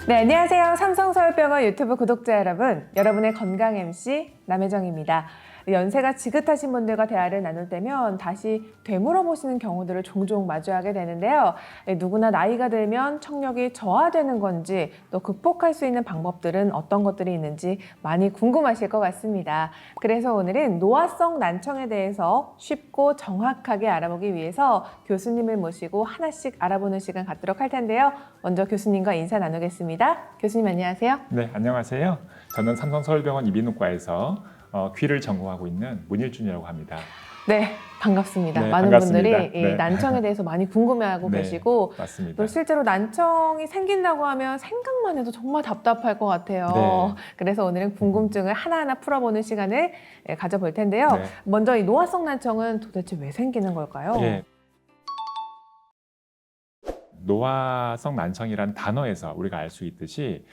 네, 안녕하세요. 삼성서울병원 유튜브 구독자 여러분. 여러분의 건강 MC 남혜정입니다. 연세가 지긋하신 분들과 대화를 나눌 때면 다시 되물어보시는 경우들을 종종 마주하게 되는데요. 누구나 나이가 들면 청력이 저하되는 건지 또 극복할 수 있는 방법들은 어떤 것들이 있는지 많이 궁금하실 것 같습니다. 그래서 오늘은 노화성 난청에 대해서 쉽고 정확하게 알아보기 위해서 교수님을 모시고 하나씩 알아보는 시간 갖도록 할 텐데요. 먼저 교수님과 인사 나누겠습니다. 교수님 안녕하세요. 네, 안녕하세요. 저는 삼성서울병원 이비인후과에서 귀를 전공하고 있는 문일준이라고 합니다. 네, 반갑습니다. 네, 많은 반갑습니다. 분들이 이 네. 난청에 대해서 많이 궁금해하고 네, 계시고 맞습니다. 또 실제로 난청이 생긴다고 하면 생각만 해도 정말 답답할 것 같아요. 네. 그래서 오늘은 궁금증을 하나하나 풀어보는 시간을 가져볼 텐데요. 네. 먼저 이 노화성 난청은 도대체 왜 생기는 걸까요? 예. 노화성 난청이란 단어에서 우리가 알 수 있듯이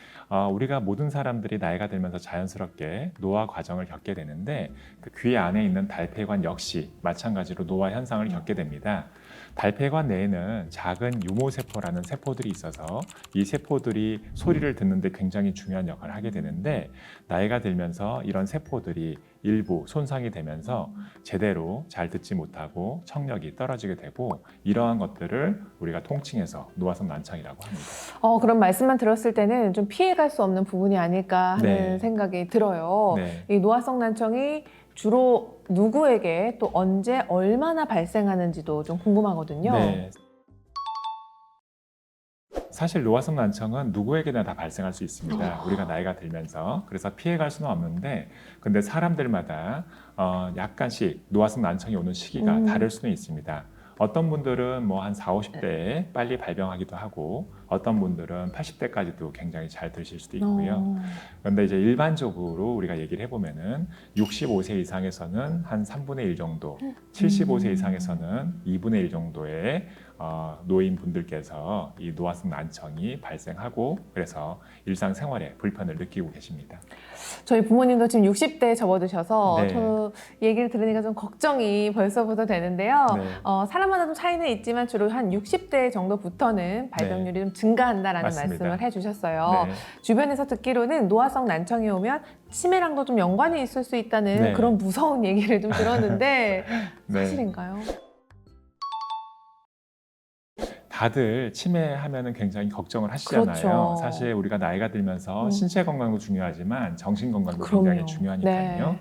우리가 모든 사람들이 나이가 들면서 자연스럽게 노화 과정을 겪게 되는데 그 귀 안에 있는 달폐관 역시 마찬가지로 노화 현상을 겪게 됩니다. 달폐관 내에는 작은 유모세포라는 세포들이 있어서 이 세포들이 소리를 듣는데 굉장히 중요한 역할을 하게 되는데 나이가 들면서 이런 세포들이 일부 손상이 되면서 제대로 잘 듣지 못하고 청력이 떨어지게 되고 이러한 것들을 우리가 통칭해서 노화성 난청이라고 합니다. 그런 말씀만 들었을 때는 좀 피해갈 수 없는 부분이 아닐까 하는 네. 생각이 들어요. 네. 이 노화성 난청이 주로 누구에게 또 언제 얼마나 발생하는지도 좀 궁금하거든요. 네. 사실 노화성 난청은 누구에게나 다 발생할 수 있습니다. 우리가 나이가 들면서. 그래서 피해갈 수는 없는데 근데 사람들마다 약간씩 노화성 난청이 오는 시기가 다를 수는 있습니다. 어떤 분들은 뭐 한 40, 50대에 빨리 발병하기도 하고 어떤 분들은 80대까지도 굉장히 잘 드실 수도 있고요. 그런데 이제 일반적으로 우리가 얘기를 해보면은 65세 이상에서는 한 3분의 1 정도, 75세 이상에서는 2분의 1 정도의 노인분들께서 이 노화성 난청이 발생하고 그래서 일상생활에 불편을 느끼고 계십니다. 저희 부모님도 지금 60대에 접어드셔서 네. 저 얘기를 들으니까 좀 걱정이 벌써부터 되는데요. 네. 사람마다 좀 차이는 있지만 주로 한 60대 정도부터는 발병률이 좀 증가한다라는 맞습니다. 말씀을 해주셨어요. 네. 주변에서 듣기로는 노화성 난청이 오면 치매랑도 좀 연관이 있을 수 있다는 네. 그런 무서운 얘기를 좀 들었는데 네. 사실인가요? 다들 치매하면은 굉장히 걱정을 하시잖아요. 그렇죠. 사실 우리가 나이가 들면서 신체 건강도 중요하지만 정신 건강도 그럼요. 굉장히 중요하니까요. 네.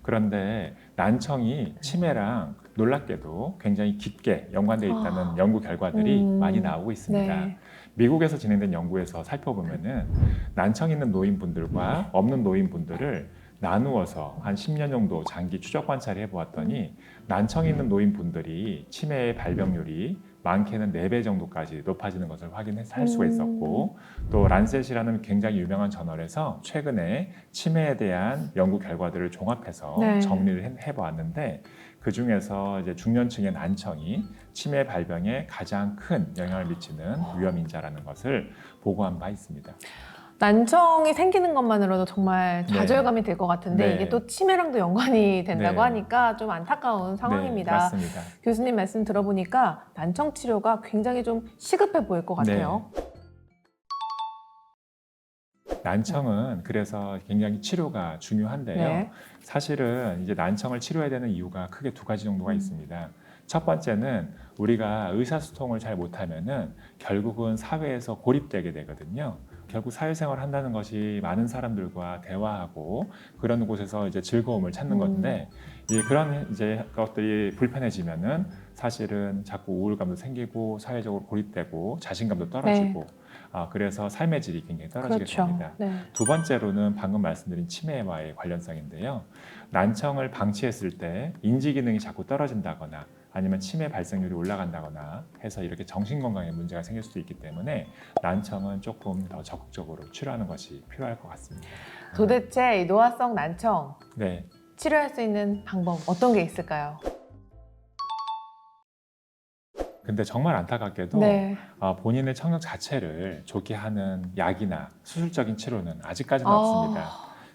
그런데 난청이 치매랑 놀랍게도 굉장히 깊게 연관되어 있다는 연구 결과들이 많이 나오고 있습니다. 네. 미국에서 진행된 연구에서 살펴보면은 난청 있는 노인분들과 없는 노인분들을 나누어서 한 10년 정도 장기 추적 관찰을 해보았더니 난청 있는 노인분들이 치매의 발병률이 많게는 4배 정도까지 높아지는 것을 확인할 수가 있었고 또 란셋이라는 굉장히 유명한 저널에서 최근에 치매에 대한 연구 결과들을 종합해서 네. 정리를 해보았는데 그 중에서 이제 중년층의 난청이 치매 발병에 가장 큰 영향을 미치는 위험인자라는 것을 보고한 바 있습니다. 난청이 생기는 것만으로도 정말 네. 좌절감이 될 것 같은데 네. 이게 또 치매랑도 연관이 된다고 네. 하니까 좀 안타까운 상황입니다. 네, 맞습니다. 교수님 말씀 들어보니까 난청 치료가 굉장히 좀 시급해 보일 것 같아요. 난청은 그래서 굉장히 치료가 중요한데요. 네. 사실은 이제 난청을 치료해야 되는 이유가 크게 2가지 정도가 있습니다. 첫 번째는 우리가 의사소통을 잘 못하면은 결국은 사회에서 고립되게 되거든요. 결국 사회생활을 한다는 것이 많은 사람들과 대화하고 그런 곳에서 이제 즐거움을 찾는 건데 그런 이제 것들이 불편해지면은 사실은 자꾸 우울감도 생기고 사회적으로 고립되고 자신감도 떨어지고 그래서 삶의 질이 굉장히 떨어지게 그렇죠. 됩니다. 네. 두 번째로는 방금 말씀드린 치매와의 관련성인데요. 난청을 방치했을 때 인지 기능이 자꾸 떨어진다거나 아니면 치매 발생률이 올라간다거나 해서 이렇게 정신건강에 문제가 생길 수도 있기 때문에 난청은 조금 더 적극적으로 치료하는 것이 필요할 것 같습니다. 도대체 이 노화성 난청 네. 치료할 수 있는 방법 어떤 게 있을까요? 근데 정말 안타깝게도 네. 본인의 청력 자체를 좋게 하는 약이나 수술적인 치료는 아직까지는 아. 없습니다.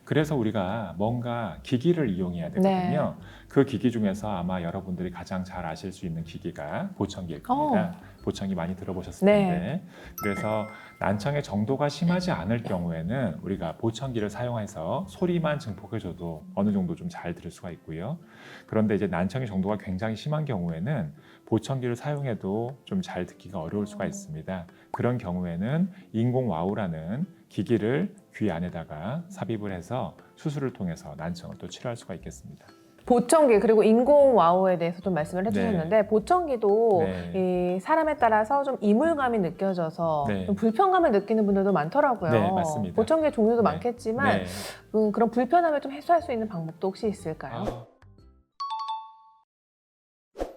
그래서 우리가 뭔가 기기를 이용해야 되거든요. 그 기기 중에서 아마 여러분들이 가장 잘 아실 수 있는 기기가 보청기일 겁니다. 보청기 많이 들어보셨을 텐데. 그래서 난청의 정도가 심하지 않을 경우에는 우리가 보청기를 사용해서 소리만 증폭해줘도 어느 정도 좀 잘 들을 수가 있고요. 그런데 이제 난청의 정도가 굉장히 심한 경우에는 보청기를 사용해도 좀 잘 듣기가 어려울 수가 있습니다. 그런 경우에는 인공와우라는 기기를 귀 안에다가 삽입을 해서 수술을 통해서 난청을 또 치료할 수가 있겠습니다. 보청기 그리고 인공 와우에 대해서 좀 말씀을 해주셨는데 보청기도 이 사람에 따라서 좀 이물감이 느껴져서 좀 불편감을 느끼는 분들도 많더라고요. 네, 맞습니다. 보청기의 종류도 많겠지만 그런 불편함을 좀 해소할 수 있는 방법도 혹시 있을까요?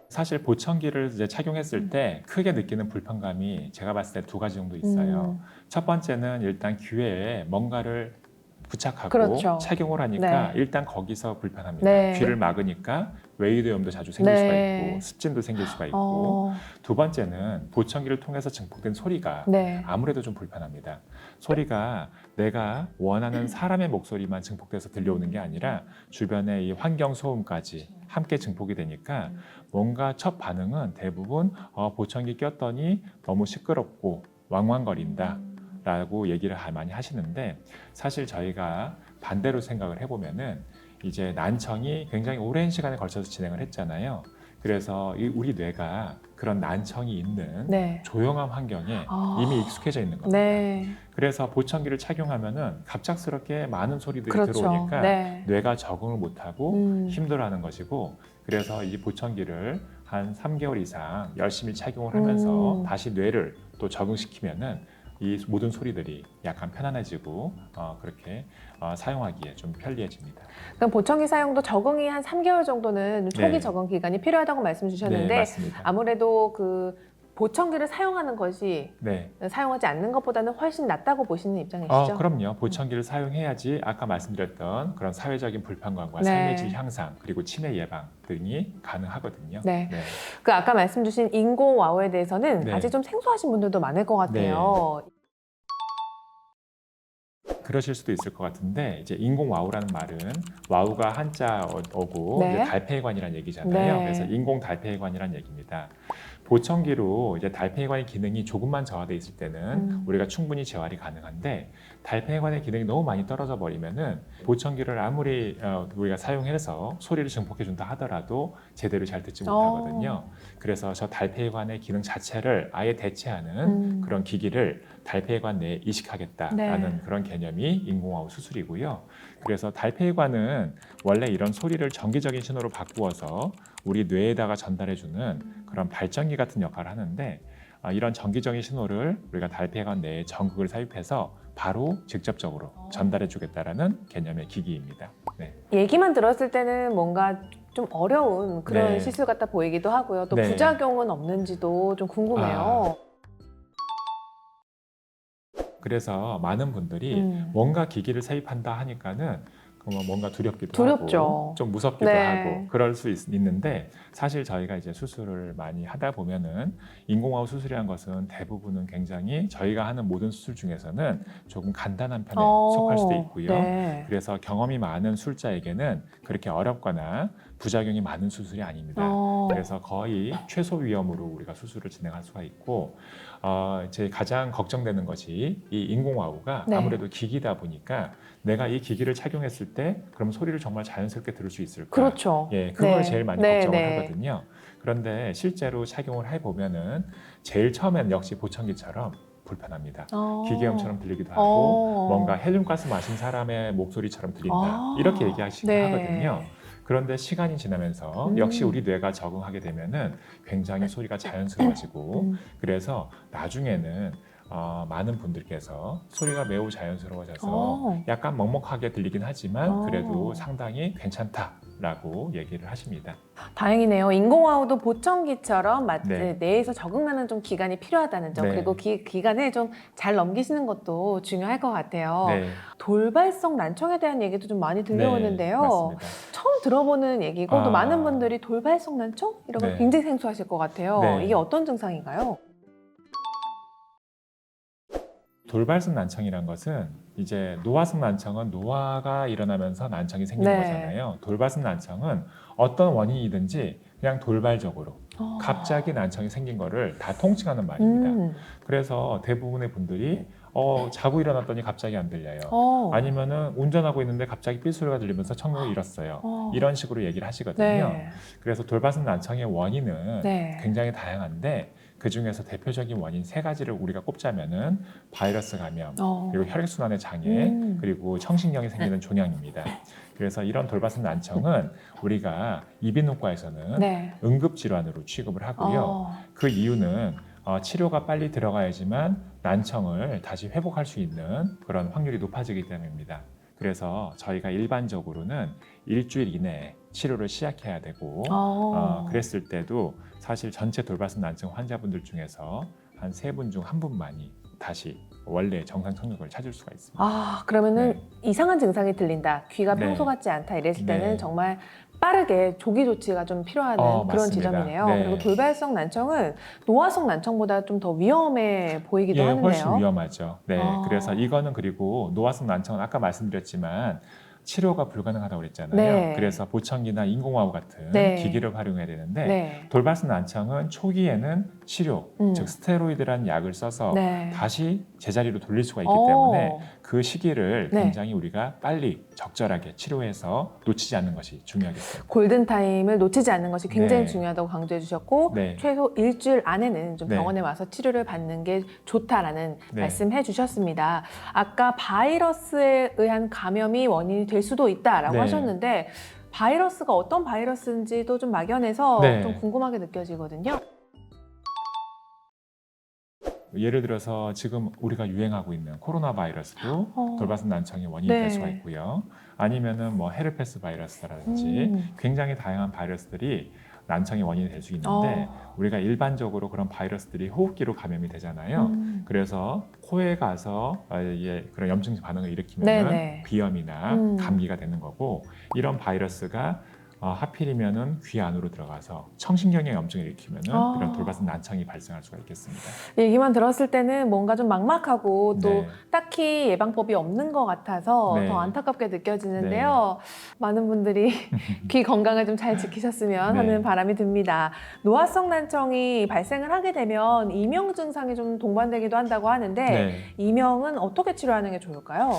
사실 보청기를 이제 착용했을 때 크게 느끼는 불편감이 제가 봤을 때 두 가지 정도 있어요. 첫 번째는 일단 귀에 뭔가를 부착하고 착용을 하니까 일단 거기서 불편합니다. 귀를 막으니까 웨이드염도 자주 생길 수가 있고 습진도 생길 수가 있고 두 번째는 보청기를 통해서 증폭된 소리가 아무래도 좀 불편합니다. 소리가 내가 원하는 사람의 목소리만 증폭돼서 들려오는 게 아니라 주변의 이 환경 소음까지 함께 증폭이 되니까 뭔가 첫 반응은 대부분 보청기 꼈더니 너무 시끄럽고 왕왕거린다 라고 얘기를 많이 하시는데 사실 저희가 반대로 생각을 해보면은 이제 난청이 굉장히 오랜 시간에 걸쳐서 진행을 했잖아요. 그래서 우리 뇌가 그런 난청이 있는 조용한 환경에 이미 익숙해져 있는 겁니다. 그래서 보청기를 착용하면은 갑작스럽게 많은 소리들이 들어오니까 뇌가 적응을 못하고 힘들어하는 것이고 그래서 이 보청기를 한 3개월 이상 열심히 착용을 하면서 다시 뇌를 또 적응시키면은 이 모든 소리들이 약간 편안해지고 그렇게 사용하기에 좀 편리해집니다. 그럼 보청기 사용도 적응이 한 3개월 정도는 초기 적응 기간이 필요하다고 말씀 주셨는데 맞습니다. 아무래도 그 보청기를 사용하는 것이 사용하지 않는 것보다는 훨씬 낫다고 보시는 입장이시죠? 그럼요. 보청기를 사용해야지 아까 말씀드렸던 그런 사회적인 불편감과 삶의 질 향상 그리고 치매 예방 등이 가능하거든요. 그 아까 말씀 주신 인공 와우에 대해서는 아직 좀 생소하신 분들도 많을 것 같아요. 그러실 수도 있을 것 같은데 이제 인공 와우라는 말은 와우가 한자어고 이제 달팽이관이라는 얘기잖아요. 그래서 인공 달팽이관이라는 얘기입니다. 보청기로 이제 달팽이관의 기능이 조금만 저하돼 있을 때는 우리가 충분히 재활이 가능한데 달팽이관의 기능이 너무 많이 떨어져 버리면은 보청기를 아무리 우리가 사용해서 소리를 증폭해 준다 하더라도 제대로 잘 듣지 못하거든요. 그래서 저 달팽이관의 기능 자체를 아예 대체하는 그런 기기를 달팽이관 내에 이식하겠다라는 그런 개념이 인공와우 수술이고요. 그래서 달팽이관은 원래 이런 소리를 전기적인 신호로 바꾸어서 우리 뇌에다가 전달해주는 그런 발전기 같은 역할을 하는데 이런 전기적인 신호를 우리가 달팽이관 내에 전극을 삽입해서 바로 직접적으로 전달해주겠다라는 개념의 기기입니다. 얘기만 들었을 때는 뭔가 좀 어려운 그런 시술 같아 보이기도 하고요. 또 부작용은 없는지도 좀 궁금해요. 그래서 많은 분들이 뭔가 기기를 삽입한다 하니까는 뭔가 두렵기도 하고 좀 무섭기도 하고 그럴 수 있는데 사실 저희가 이제 수술을 많이 하다 보면은 인공와우 수술이라는 것은 대부분은 굉장히 저희가 하는 모든 수술 중에서는 조금 간단한 편에 속할 수도 있고요. 그래서 경험이 많은 술자에게는 그렇게 어렵거나 부작용이 많은 수술이 아닙니다. 그래서 거의 최소 위험으로 우리가 수술을 진행할 수가 있고 제 가장 걱정되는 것이 이 인공와우가 아무래도 기기다 보니까 내가 이 기기를 착용했을 때 그럼 소리를 정말 자연스럽게 들을 수 있을까? 그걸 제일 많이 걱정을 하거든요. 그런데 실제로 착용을 해보면은 제일 처음에는 역시 보청기처럼 불편합니다. 기계음처럼 들리기도 하고 뭔가 헬륨가스 마신 사람의 목소리처럼 들린다 이렇게 얘기하시긴 하거든요. 그런데 시간이 지나면서 역시 우리 뇌가 적응하게 되면은 굉장히 소리가 자연스러워지고 그래서 나중에는 많은 분들께서 소리가 매우 자연스러워져서 약간 먹먹하게 들리긴 하지만 그래도 상당히 괜찮다라고 얘기를 하십니다. 다행이네요. 인공와우도 보청기처럼 뇌에서 적응하는 좀 기간이 필요하다는 점 그리고 기간을 좀 잘 넘기시는 것도 중요할 것 같아요. 돌발성 난청에 대한 얘기도 좀 많이 들려오는데요. 맞습니다. 처음 들어보는 얘기고 또 많은 분들이 돌발성 난청? 이런 거 굉장히 생소하실 것 같아요. 이게 어떤 증상인가요? 돌발성 난청이란 것은 이제 노화성 난청은 노화가 일어나면서 난청이 생기는 네. 거잖아요. 돌발성 난청은 어떤 원인이든지 그냥 돌발적으로 갑자기 난청이 생긴 거를 다 통칭하는 말입니다. 그래서 대부분의 분들이 자고 일어났더니 갑자기 안 들려요. 아니면은 운전하고 있는데 갑자기 삐소리가 들리면서 청력을 잃었어요. 이런 식으로 얘기를 하시거든요. 네. 그래서 돌발성 난청의 원인은 네. 굉장히 다양한데 그 중에서 대표적인 원인 세 가지를 우리가 꼽자면은 바이러스 감염, 그리고 혈액순환의 장애, 그리고 청신경이 생기는 종양입니다. 그래서 이런 돌발성 난청은 우리가 이비인후과에서는 네. 응급질환으로 취급을 하고요. 그 이유는 치료가 빨리 들어가야지만 난청을 다시 회복할 수 있는 그런 확률이 높아지기 때문입니다. 그래서 저희가 일반적으로는 일주일 이내에 치료를 시작해야 되고 그랬을 때도 사실 전체 돌발성 난청 환자분들 중에서 한 3분 중 1분만이 다시 원래 정상 청력을 찾을 수가 있습니다. 그러면은 네. 이상한 증상이 들린다, 귀가 네. 평소 같지 않다 이랬을 때는 네. 정말 빠르게 조기 조치가 좀 필요한 그런 맞습니다. 지점이네요. 네. 그리고 돌발성 난청은 노화성 난청보다 좀 더 위험해 보이기도 하는데요. 훨씬 위험하죠. 네, 그래서 이거는 그리고 노화성 난청은 아까 말씀드렸지만 치료가 불가능하다고 그랬잖아요. 네. 그래서 보청기나 인공호흡 같은 네. 기기를 활용해야 되는데 네. 돌발성 난청은 초기에는 치료, 즉 스테로이드라는 약을 써서 네. 다시 제자리로 돌릴 수가 있기 때문에 그 시기를 네. 굉장히 우리가 빨리 적절하게 치료해서 놓치지 않는 것이 중요하겠습니다. 골든타임을 놓치지 않는 것이 굉장히 네. 중요하다고 강조해 주셨고 네. 최소 일주일 안에는 좀 네. 병원에 와서 치료를 받는 게 좋다라는 네. 말씀해 주셨습니다. 아까 바이러스에 의한 감염이 원인이 될 수도 있다라고 네. 하셨는데 바이러스가 어떤 바이러스인지도 좀 막연해서 네. 좀 궁금하게 느껴지거든요. 예를 들어서 지금 우리가 유행하고 있는 코로나 바이러스도 돌발성 난청의 원인이 네. 될 수가 있고요. 아니면은 뭐 헤르페스 바이러스라든지 굉장히 다양한 바이러스들이 난청의 원인이 될 수 있는데 우리가 일반적으로 그런 바이러스들이 호흡기로 감염이 되잖아요. 그래서 코에 가서 그런 염증 반응을 일으키면 네네. 비염이나 감기가 되는 거고 이런 바이러스가 하필이면은 귀 안으로 들어가서 청신경에 염증을 일으키면은 이런 돌발성 난청이 발생할 수가 있겠습니다. 얘기만 들었을 때는 뭔가 좀 막막하고 또 네. 딱히 예방법이 없는 것 같아서 네. 더 안타깝게 느껴지는데요. 많은 분들이 귀 건강을 좀 잘 지키셨으면 네. 하는 바람이 듭니다. 노화성 난청이 발생을 하게 되면 이명 증상이 좀 동반되기도 한다고 하는데 네. 이명은 어떻게 치료하는 게 좋을까요?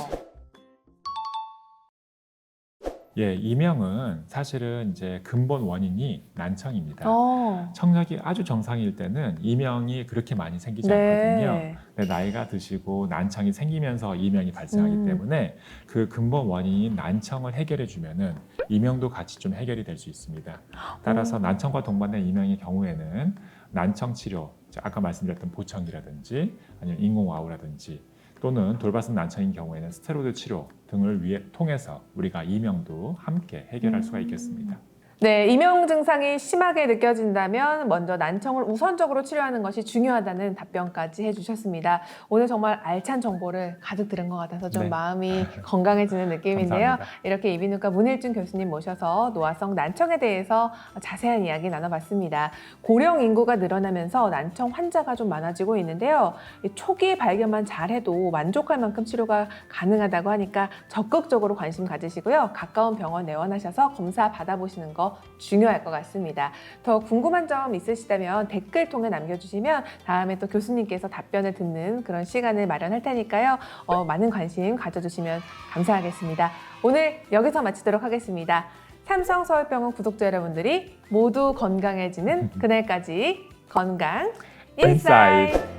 예, 이명은 사실은 이제 근본 원인이 난청입니다. 어. 청력이 아주 정상일 때는 이명이 그렇게 많이 생기지 네. 않거든요. 근데 나이가 드시고 난청이 생기면서 이명이 발생하기 때문에 그 근본 원인인 난청을 해결해 주면은 이명도 같이 좀 해결이 될 수 있습니다. 따라서 난청과 동반된 이명의 경우에는 난청 치료, 아까 말씀드렸던 보청기라든지 아니면 인공와우라든지 또는 돌발성 난청인 경우에는 스테로이드 치료 등을 통해서 우리가 이명도 함께 해결할 수가 있겠습니다. 네, 이명 증상이 심하게 느껴진다면 먼저 난청을 우선적으로 치료하는 것이 중요하다는 답변까지 해주셨습니다. 오늘 정말 알찬 정보를 가득 들은 것 같아서 좀 네. 마음이 건강해지는 느낌인데요. 감사합니다. 이렇게 이비인후과 문일준 교수님 모셔서 노화성 난청에 대해서 자세한 이야기 나눠봤습니다. 고령 인구가 늘어나면서 난청 환자가 좀 많아지고 있는데요. 초기 발견만 잘해도 만족할 만큼 치료가 가능하다고 하니까 적극적으로 관심 가지시고요. 가까운 병원 내원하셔서 검사 받아보시는 거 중요할 것 같습니다. 더 궁금한 점 있으시다면 댓글 통해 남겨주시면 다음에 또 교수님께서 답변을 듣는 그런 시간을 마련할 테니까요. 많은 관심 가져주시면 감사하겠습니다. 오늘 여기서 마치도록 하겠습니다. 삼성서울병원 구독자 여러분들이 모두 건강해지는 그날까지 건강 인사이트!